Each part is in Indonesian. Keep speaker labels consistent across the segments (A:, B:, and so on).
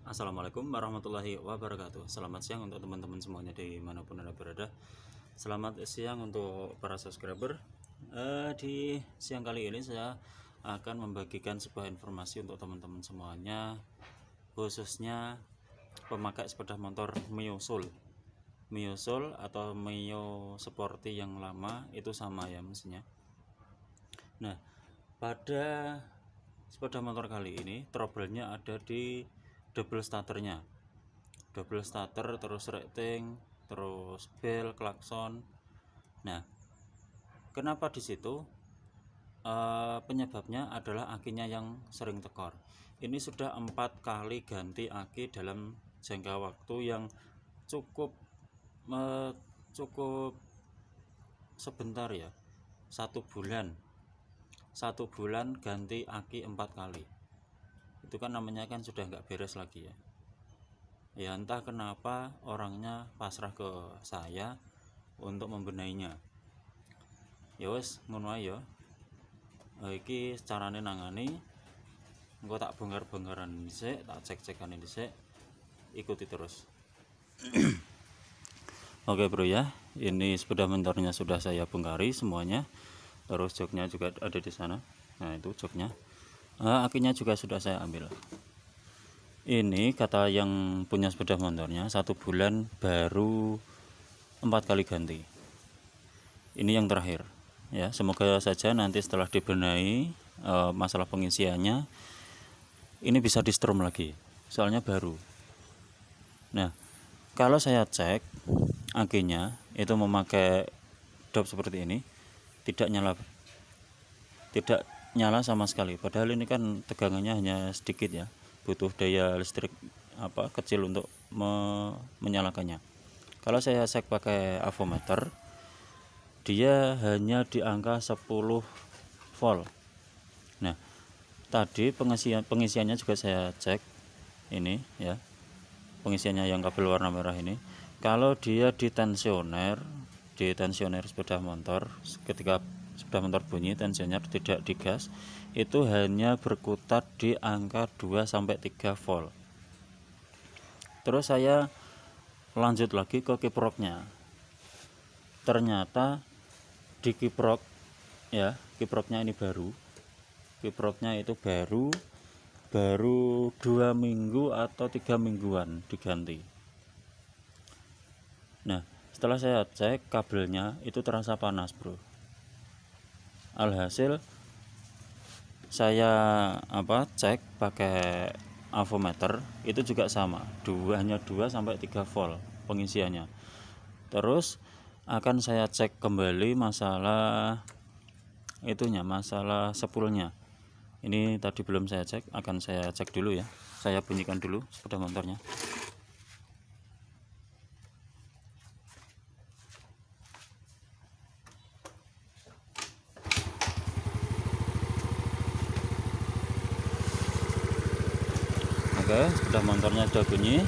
A: Assalamualaikum warahmatullahi wabarakatuh. Selamat siang untuk teman-teman semuanya dimanapun Anda berada. Selamat siang untuk para subscriber. Di siang kali ini saya akan membagikan sebuah informasi untuk teman-teman semuanya, khususnya pemakai sepeda motor Mio Soul atau Mio Sporty yang lama itu sama ya mesinnya. Nah, pada sepeda motor kali ini trouble-nya ada di double starternya, terus rating, terus bel, klakson. Nah, kenapa di situ? Penyebabnya adalah akinya yang sering tekor. Ini sudah 4 kali ganti aki dalam jangka waktu yang cukup sebentar ya, 1 bulan ganti aki 4 kali. Itu kan namanya kan sudah nggak beres lagi ya. Entah kenapa orangnya pasrah ke saya untuk membenahinya. Ya wes ngono ae ya. Iki carane nangani. Engko tak bongkar-bongkaran dhisik, tak cek-cekane dhisik. Ikuti terus. Oke bro ya, ini sepeda motornya sudah saya bongkari semuanya. Terus joknya juga ada di sana. Nah itu joknya. Akinya juga sudah saya ambil. Ini kata yang punya sepeda motornya 1 bulan baru 4 kali ganti. Ini yang terakhir ya. Semoga saja nanti setelah dibenahi masalah pengisiannya ini bisa di strom lagi, soalnya baru. Nah, kalau saya cek akinya itu memakai dop seperti ini, tidak nyala sama sekali. Padahal ini kan tegangannya hanya sedikit ya, butuh daya listrik kecil untuk menyalakannya. Kalau saya cek pakai avometer, dia hanya di angka 10 volt. Nah, tadi pengisiannya juga saya cek ini ya, pengisiannya yang kabel warna merah ini. Kalau dia di tensioner sepeda motor, ketika sepeda motor bunyi tensioner tidak digas, itu hanya berkutat di angka 2-3 volt. Terus saya lanjut lagi ke kiproknya. Ternyata di kiprok ya, kiproknya ini baru. Kiproknya itu baru 2 minggu atau 3 mingguan diganti. Nah, setelah saya cek kabelnya itu terasa panas, bro. Alhasil saya cek pakai avometer, itu juga sama, hanya 2-3 volt pengisiannya. Terus akan saya cek kembali masalah spoolnya. Ini tadi belum saya cek, akan saya cek dulu ya. Saya bunyikan dulu sepeda motornya. Oke, sepeda motornya sudah bunyi.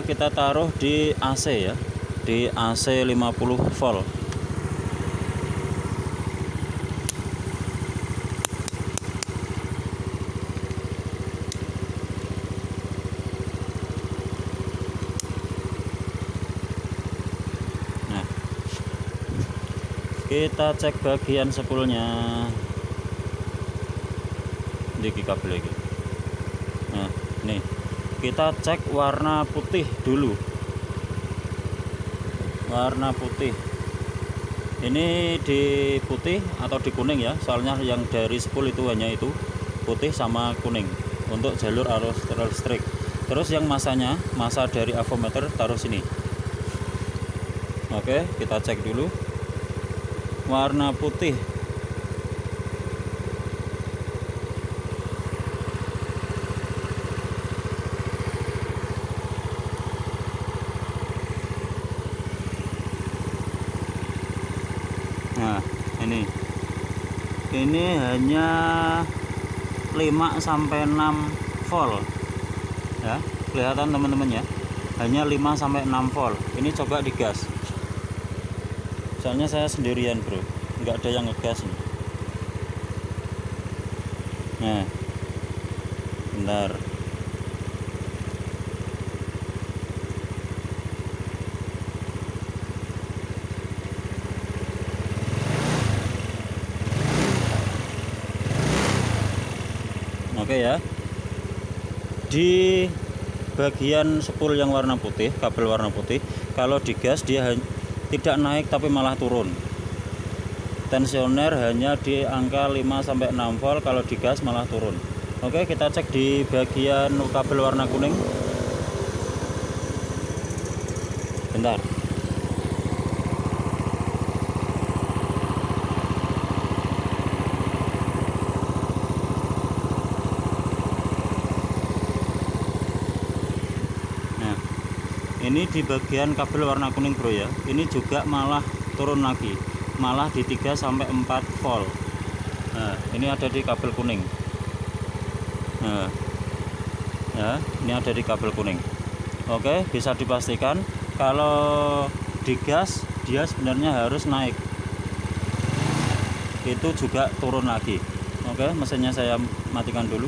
A: Kita taruh di AC ya, di AC 50 volt. Nah, kita cek bagian spoolnya di kabel lagi. Nah, nih kita cek warna putih dulu. Warna putih ini di putih atau di kuning ya, soalnya yang dari spool itu hanya itu putih sama kuning untuk jalur arus listrik. Terus yang masa dari avometer taruh sini. Oke, kita cek dulu warna putih. Nah, ini hanya 5-6 volt ya, kelihatan teman-teman ya, hanya 5-6 volt. Ini coba digas, soalnya saya sendirian bro, nggak ada yang ngegas nih. Nah, bentar, Oke ya, di bagian spool yang warna putih, kabel warna putih, kalau digas dia tidak naik tapi malah turun. Tensioner hanya di angka 5-6 volt, kalau digas malah turun. Oke, kita cek di bagian kabel warna kuning. Bentar. Nah, ini di bagian kabel warna kuning bro ya. Ini juga malah turun lagi, malah di 3-4 volt. Nah, ini ada di kabel kuning. Nah, ya, ini ada di kabel kuning. Oke, bisa dipastikan kalau digas dia sebenarnya harus naik, itu juga turun lagi. Oke, mesinnya saya matikan dulu.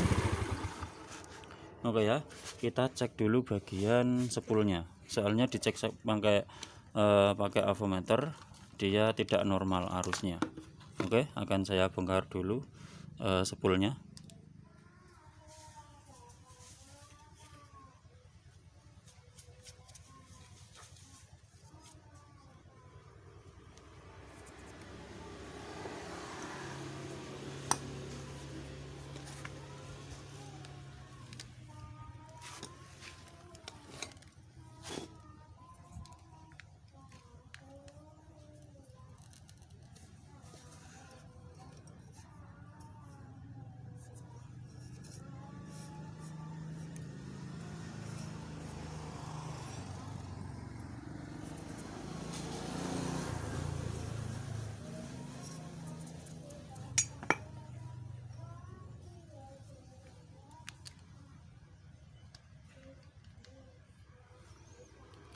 A: Oke ya, kita cek dulu bagian spoolnya. Soalnya dicek pakai avometer dia tidak normal arusnya. Oke, akan saya bongkar dulu spoolnya.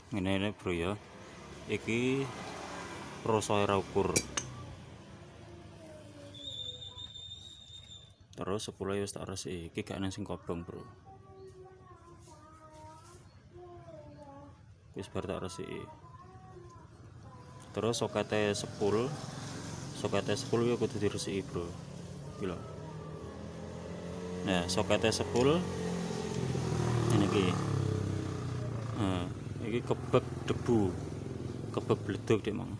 A: Ini bro ya, iki prosoe ukur. Terus sepuluh wis tak resiki, iki gak nang sing kobong bro. Wis bar tak resiki. Terus sokete sepul ya kudu diresiki bro. Iki lho. Nah, sokete sepul ini iki. Nah, iki kebek debu, kebek bledug dek mang.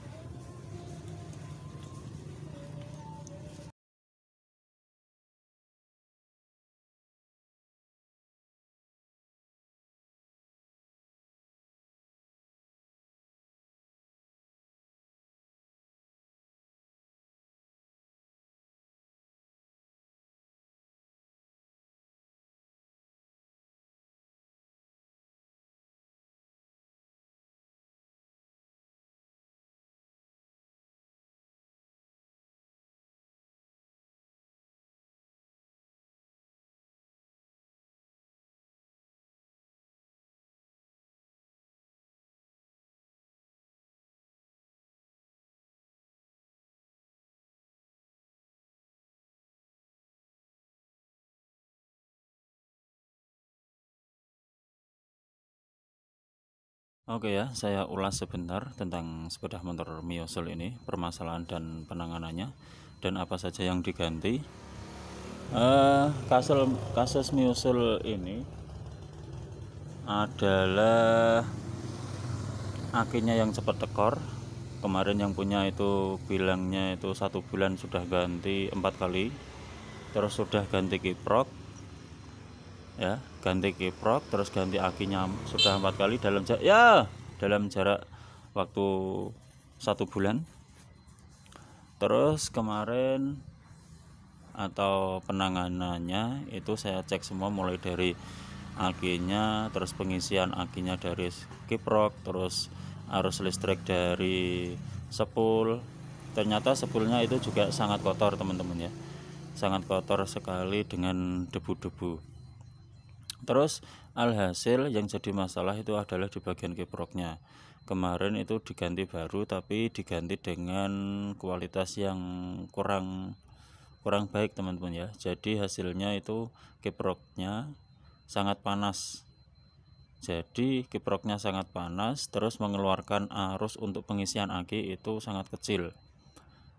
A: Oke ya, saya ulas sebentar tentang sepeda motor Mio Soul ini, permasalahan dan penanganannya, dan apa saja yang diganti. Kasus Mio Soul ini adalah akinya yang cepat tekor. Kemarin yang punya itu bilangnya itu 1 bulan sudah ganti 4 kali, terus sudah ganti kiprok ya, ganti kiprok terus ganti akinya sudah 4 kali dalam jarak waktu 1 bulan. Terus kemarin atau penanganannya itu saya cek semua, mulai dari akinya, terus pengisian akinya dari kiprok, terus arus listrik dari sepul. Ternyata sepulnya itu juga sangat kotor teman-teman ya, sangat kotor sekali dengan debu-debu. Terus alhasil yang jadi masalah itu adalah di bagian kiproknya. Kemarin itu diganti baru, tapi diganti dengan kualitas yang kurang baik teman-teman ya. Jadi hasilnya itu kiproknya sangat panas. Jadi kiproknya sangat panas, terus mengeluarkan arus untuk pengisian aki itu sangat kecil.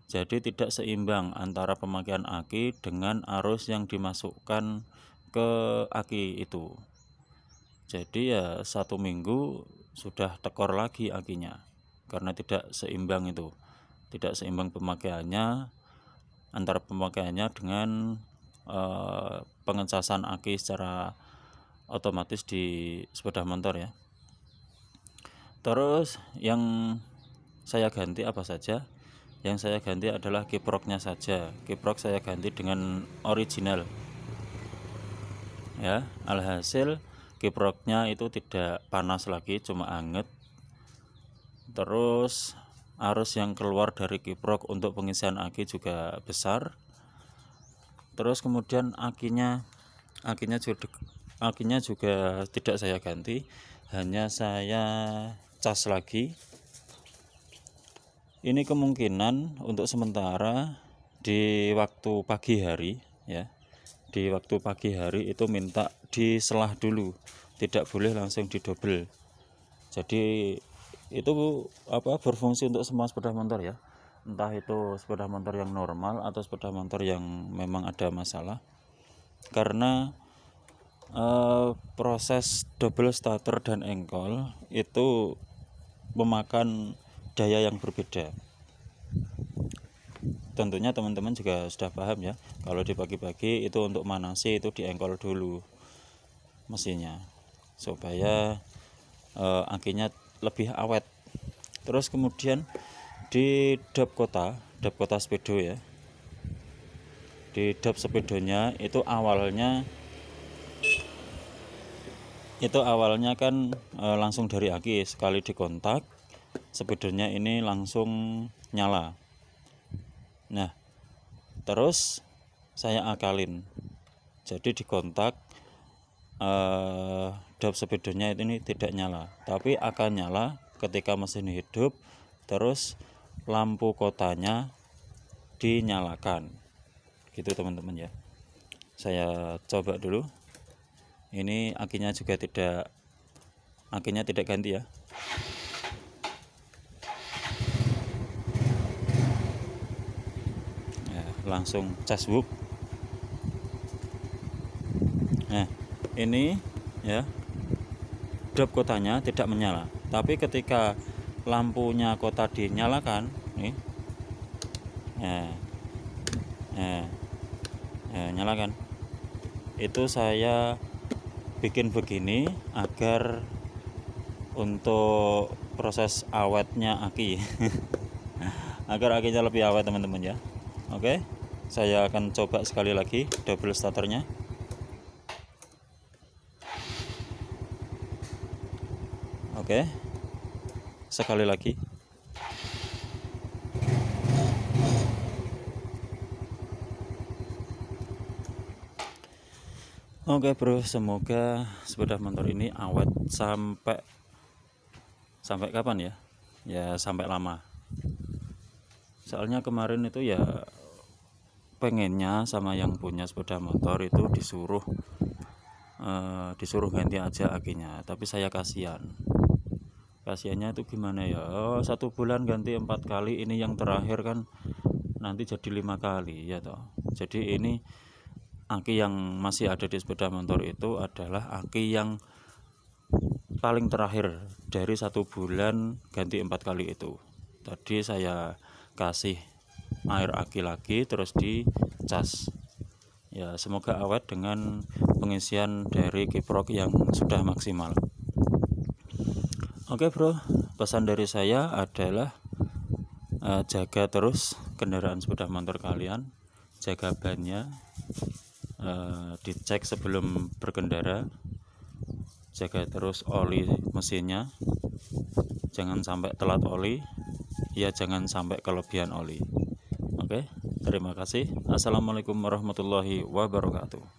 A: Jadi tidak seimbang antara pemakaian aki dengan arus yang dimasukkan ke aki itu. Jadi ya 1 minggu sudah tekor lagi akinya karena tidak seimbang itu, tidak seimbang pemakaiannya antara pemakaiannya dengan pengecasan aki secara otomatis di sepeda motor ya. Terus yang saya ganti apa saja? Yang saya ganti adalah kiproknya saja. Kiprok saya ganti dengan original ya. Alhasil kiproknya itu tidak panas lagi, cuma anget. Terus arus yang keluar dari kiprok untuk pengisian aki juga besar. Terus kemudian akinya juga tidak saya ganti, hanya saya cas lagi. Ini kemungkinan untuk sementara di waktu pagi hari ya. Di waktu pagi hari itu minta diselah dulu, tidak boleh langsung didobel. Jadi itu berfungsi untuk semua sepeda motor ya. Entah itu sepeda motor yang normal atau sepeda motor yang memang ada masalah. Karena proses double starter dan engkol itu memakan daya yang berbeda. Tentunya teman-teman juga sudah paham ya, kalau di pagi-pagi itu untuk manasi itu diengkol dulu mesinnya supaya akinya lebih awet. Terus kemudian di dap kota sepedo ya, di dap sepedonya itu awalnya kan langsung dari aki, sekali dikontak sepedonya ini langsung nyala. Nah terus saya akalin, jadi dikontak dap sepedonya ini tidak nyala, tapi akan nyala ketika mesin hidup, terus lampu kotanya dinyalakan gitu teman-teman ya. Saya coba dulu. Ini akinya tidak ganti ya. Langsung cas whoop. Nah ini ya, dap kotanya tidak menyala, tapi ketika lampunya kota dinyalakan nih, nyalakan. Itu saya bikin begini agar untuk proses awetnya aki agar akinya lebih awet teman-teman ya. Oke, saya akan coba sekali lagi double starternya. Oke, sekali lagi. Oke bro, semoga sepeda motor ini awet sampai kapan ya? Ya sampai lama. Soalnya kemarin itu ya pengennya sama yang punya sepeda motor itu disuruh ganti aja akinya, tapi saya kasihannya itu gimana ya, 1 bulan ganti 4 kali, ini yang terakhir kan nanti jadi 5 kali ya toh. Jadi ini aki yang masih ada di sepeda motor itu adalah aki yang paling terakhir dari 1 bulan ganti 4 kali itu. Tadi saya kasih air aki lagi terus dicas ya, semoga awet dengan pengisian dari kiprok yang sudah maksimal. Oke bro, pesan dari saya adalah jaga terus kendaraan sepeda motor kalian, jaga bannya, dicek sebelum berkendara, jaga terus oli mesinnya, jangan sampai telat oli ya, jangan sampai kelebihan oli. Oke, terima kasih. Assalamualaikum warahmatullahi wabarakatuh.